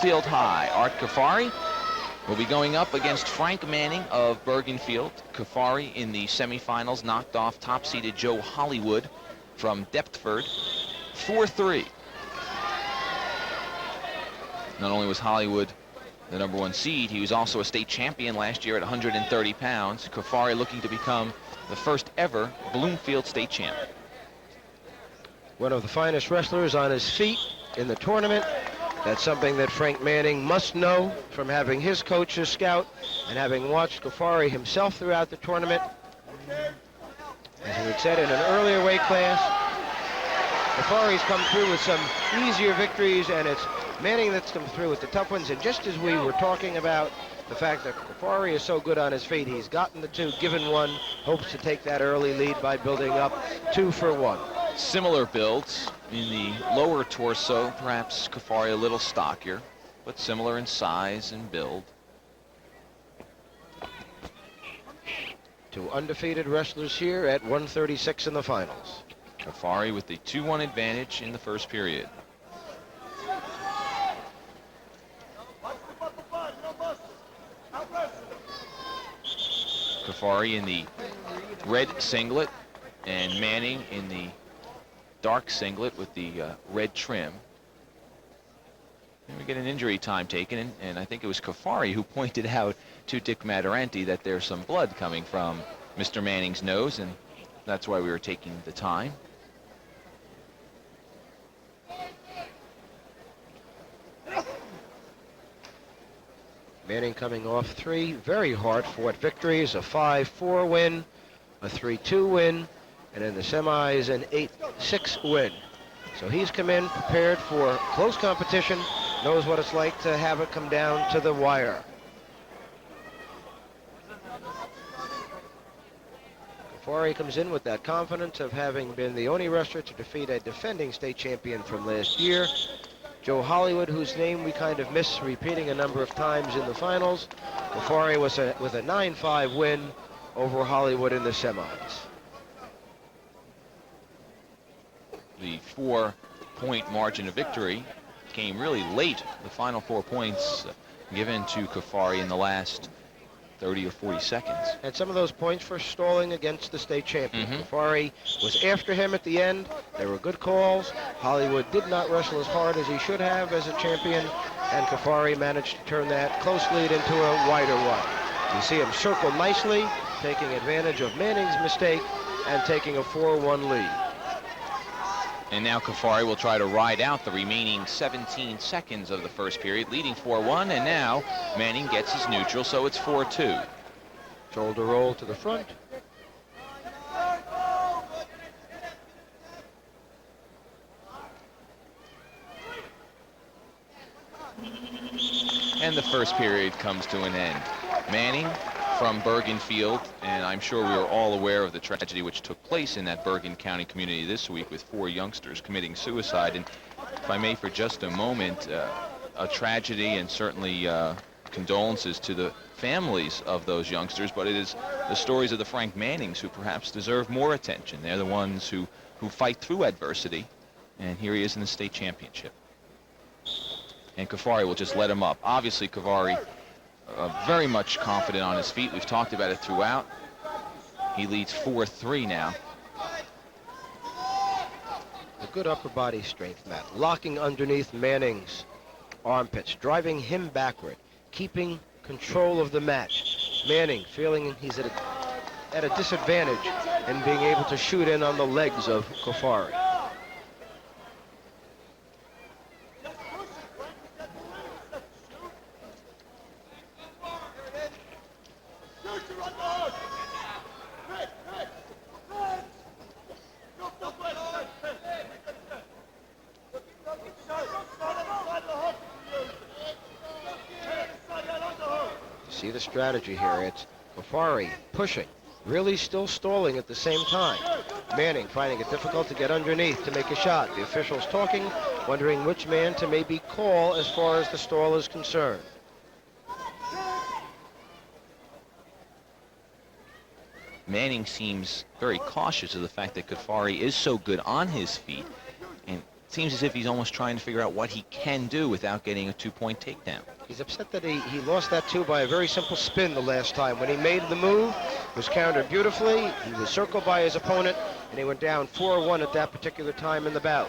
Bloomfield High. Art Cuffari will be going up against Frank Manning of Bergenfield. Cuffari in the semifinals knocked off top-seeded Joe Hollywood from Deptford 4-3. Not only was Hollywood the #1 seed, he was also a state champion last year at 130 pounds. Cuffari looking to become the first ever Bloomfield state champ. One of the finest wrestlers on his feet in the tournament. That's something that Frank Manning must know from having his coach as scout and having watched Cuffari himself throughout the tournament. As we had said in an earlier weight class, Cuffari's come through with some easier victories, and it's Manning that's come through with the tough ones. And just as we were talking about the fact that Cuffari is so good on his feet, he's gotten the 2, given 1, hopes to take that early lead by building up 2 for 1. Similar builds in the lower torso, perhaps Cuffari a little stockier, but similar in size and build. 2 undefeated wrestlers here at 136 in the finals. Cuffari with the 2-1 advantage in the first period. Cuffari in the red singlet and Manning in the dark singlet with the red trim. And we get an injury time taken, and I think it was Cuffari who pointed out to Dick Matarenti that there's some blood coming from Mr. Manning's nose, and that's why we were taking the time. Manning coming off 3 very hard-fought victories, a 5-4 win, a 3-2 win, and in the semis an 8-6 win. So he's come in prepared for close competition, knows what it's like to have it come down to the wire. Cuffari comes in with that confidence of having been the only wrestler to defeat a defending state champion from last year, Joe Hollywood, whose name we kind of miss repeating a number of times in the finals. Cuffari was with a 9-5 win over Hollywood in the semis. The 4-point margin of victory came really late. The final 4 points given to Cuffari in the last 30 or 40 seconds. And some of those points for stalling against the state champion. Cuffari was after him at the end. There were good calls. Hollywood did not wrestle as hard as he should have as a champion, and Cuffari managed to turn that close lead into a wider one. You see him circle nicely, taking advantage of Manning's mistake and taking a 4-1 lead. And now Cuffari will try to ride out the remaining 17 seconds of the first period, leading 4-1, and now Manning gets his neutral, so it's 4-2. Shoulder roll to the front. And the first period comes to an end. Manning from Bergenfield, and I'm sure we are all aware of the tragedy which took place in that Bergen County community this week with 4 youngsters committing suicide. And if I may for just a moment, a tragedy, and certainly condolences to the families of those youngsters, but it is the stories of the Frank Mannings who perhaps deserve more attention. They're the ones who fight through adversity, and here he is in the state championship. And Cuffari will just let him up. Obviously, Cuffari very much confident on his feet. We've talked about it throughout. He leads 4-3 now. A good upper body strength, Matt. Locking underneath Manning's armpits, driving him backward, keeping control of the match. Manning feeling he's at a disadvantage and being able to shoot in on the legs of Cuffari. See the strategy here. It's Cuffari pushing, really still stalling at the same time. Manning finding it difficult to get underneath to make a shot. The officials talking, wondering which man to maybe call as far as the stall is concerned. Manning seems very cautious of the fact that Cuffari is so good on his feet, and seems as if he's almost trying to figure out what he can do without getting a 2-point takedown. He's upset that he lost that 2 by a very simple spin the last time. When he made the move, it was countered beautifully. He was circled by his opponent, and he went down 4-1 at that particular time in the bout.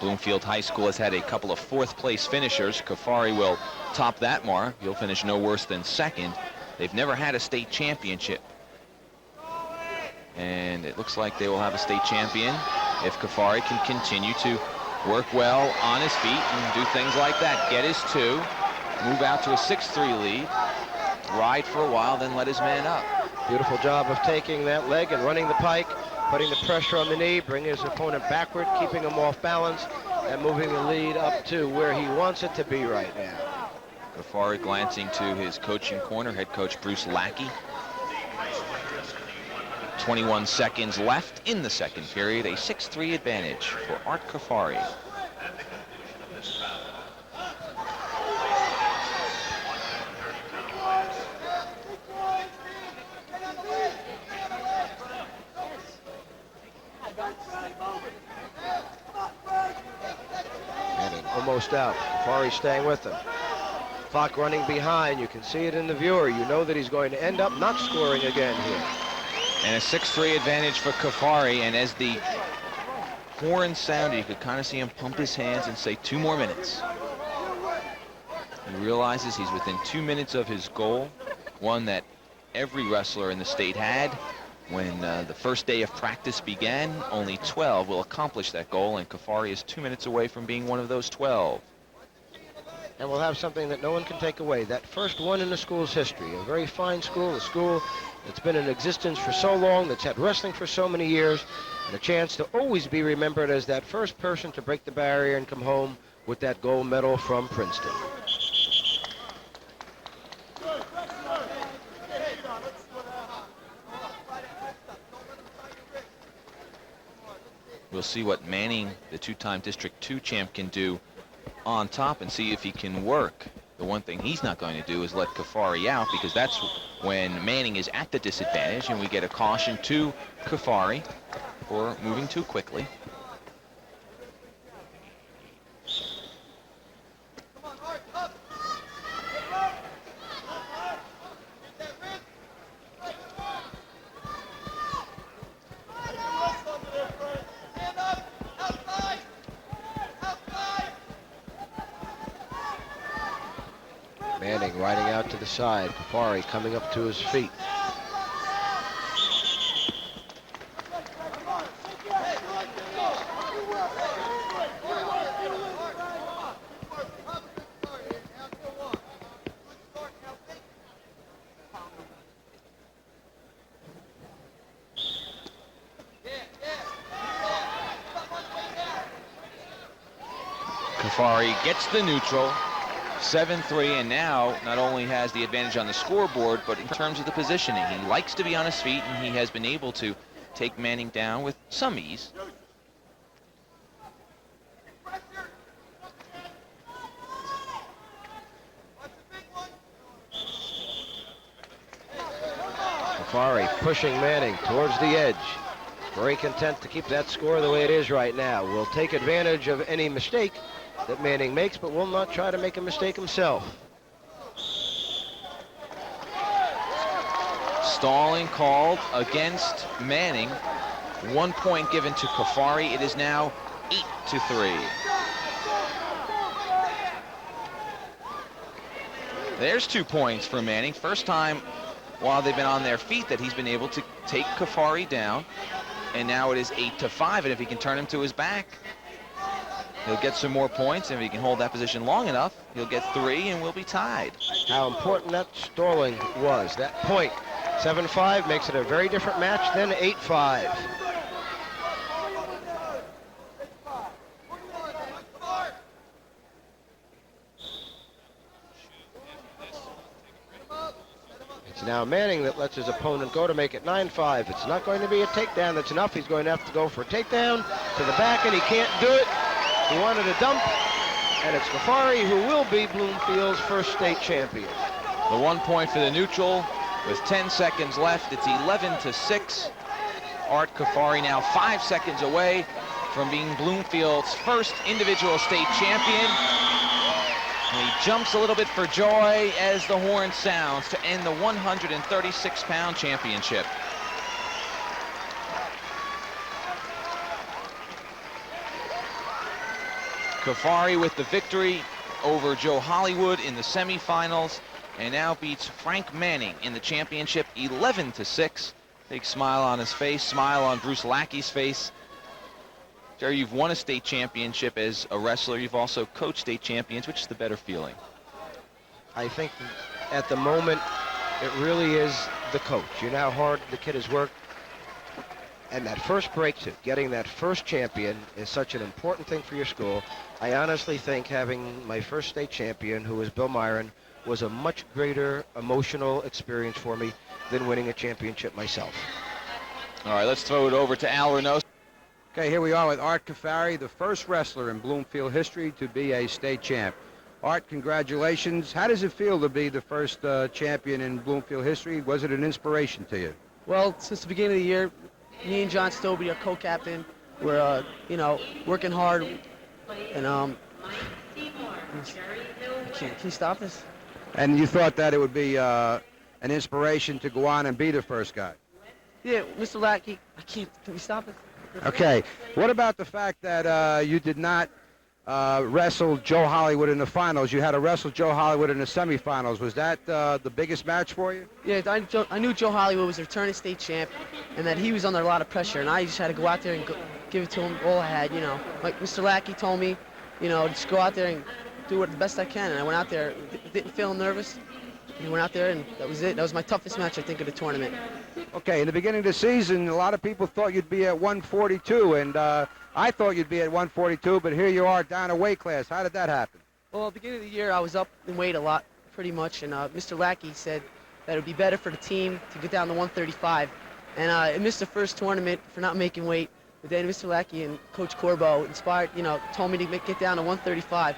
Bloomfield High School has had a couple of 4th-place finishers. Cuffari will top that mark. He'll finish no worse than 2nd. They've never had a state championship. And it looks like they will have a state champion if Cuffari can continue to work well on his feet and do things like that. Get his 2, move out to a 6-3 lead, ride for a while, then let his man up. Beautiful job of taking that leg and running the pike, putting the pressure on the knee, bringing his opponent backward, keeping him off balance, and moving the lead up to where he wants it to be right now. Cuffari glancing to his coaching corner, head coach Bruce Lackey. 21 seconds left in the second period, a 6-3 advantage for Art Cuffari. Almost out. Cuffari staying with him. Clock running behind. You can see it in the viewer. You know that he's going to end up not scoring again here. And a 6-3 advantage for Cuffari, and as the horn sounded, you could kind of see him pump his hands and say 2 more minutes. He realizes he's within 2 minutes of his goal, one that every wrestler in the state had. When the first day of practice began, only 12 will accomplish that goal, and Cuffari is 2 minutes away from being one of those 12. And we'll have something that no one can take away. That first one in the school's history. A very fine school, a school that's been in existence for so long, that's had wrestling for so many years, and a chance to always be remembered as that first person to break the barrier and come home with that gold medal from Princeton. We'll see what Manning, the 2-time District 2 champ, can do on top and see if he can work. The one thing he's not going to do is let Cuffari out, because that's when Manning is at the disadvantage, and we get a caution to Cuffari for moving too quickly. Manning riding out to the side. Cuffari coming up to his feet. Cuffari gets the neutral. 7-3, and now not only has the advantage on the scoreboard, but in terms of the positioning. He likes to be on his feet, and he has been able to take Manning down with some ease. Cuffari pushing Manning towards the edge. Very content to keep that score the way it is right now. Will take advantage of any mistake that Manning makes, but will not try to make a mistake himself. Stalling called against Manning. 1 point given to Cuffari. It is now 8-3. There's 2 points for Manning. First time while they've been on their feet that he's been able to take Cuffari down. And now it is 8-5, and if he can turn him to his back, he'll get some more points, and if he can hold that position long enough, he'll get 3 and we'll be tied. How important that stalling was. That point, 7-5, makes it a very different match than 8-5. It's now Manning that lets his opponent go to make it 9-5. It's not going to be a takedown. That's enough. He's going to have to go for a takedown to the back, and he can't do it. He wanted a dump, and it's Cuffari who will be Bloomfield's first state champion. The 1 point for the neutral with 10 seconds left. It's 11-6. Art Cuffari now 5 seconds away from being Bloomfield's first individual state champion. And he jumps a little bit for joy as the horn sounds to end the 136-pound championship. Cuffari with the victory over Joe Hollywood in the semifinals, and now beats Frank Manning in the championship 11-6. Big smile on his face, smile on Bruce Lackey's face. Jerry, you've won a state championship as a wrestler. You've also coached state champions. Which is the better feeling? I think at the moment, it really is the coach. You know how hard the kid has worked. And that first breakthrough, getting that first champion, is such an important thing for your school. I honestly think having my first state champion, who was Bill Myron, was a much greater emotional experience for me than winning a championship myself. All right, let's throw it over to Al Reynoso. Okay, here we are with Art Cuffari, the first wrestler in Bloomfield history to be a state champ. Art, congratulations. How does it feel to be the first champion in Bloomfield history? Was it an inspiration to you? Well, since the beginning of the year, me and John Stobie, our co-captain, we're, working hard. And, can you stop this? And you thought that it would be an inspiration to go on and be the first guy? Yeah, Mr. Lackey, can we stop it? Okay. What about the fact that you did not wrestle Joe Hollywood in the finals? You had to wrestle Joe Hollywood in the semifinals. Was that the biggest match for you? Yeah, I knew Joe Hollywood was a returning state champ, and that he was under a lot of pressure, and I just had to go out there and give it to him all I had, Like Mr. Lackey told me, just go out there and do it the best I can, and I went out there, didn't feel nervous, and went out there, and that was it. That was my toughest match, I think, of the tournament. Okay, in the beginning of the season, a lot of people thought you'd be at 142, and I thought you'd be at 142, but here you are down a weight class. How did that happen? Well, at the beginning of the year, I was up in weight a lot, pretty much, and Mr. Lackey said that it would be better for the team to get down to 135. And I missed the first tournament for not making weight, but then Mr. Lackey and Coach Corbo inspired, told me to get down to 135,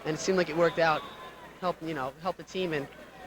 and it seemed like it worked out, help the team, and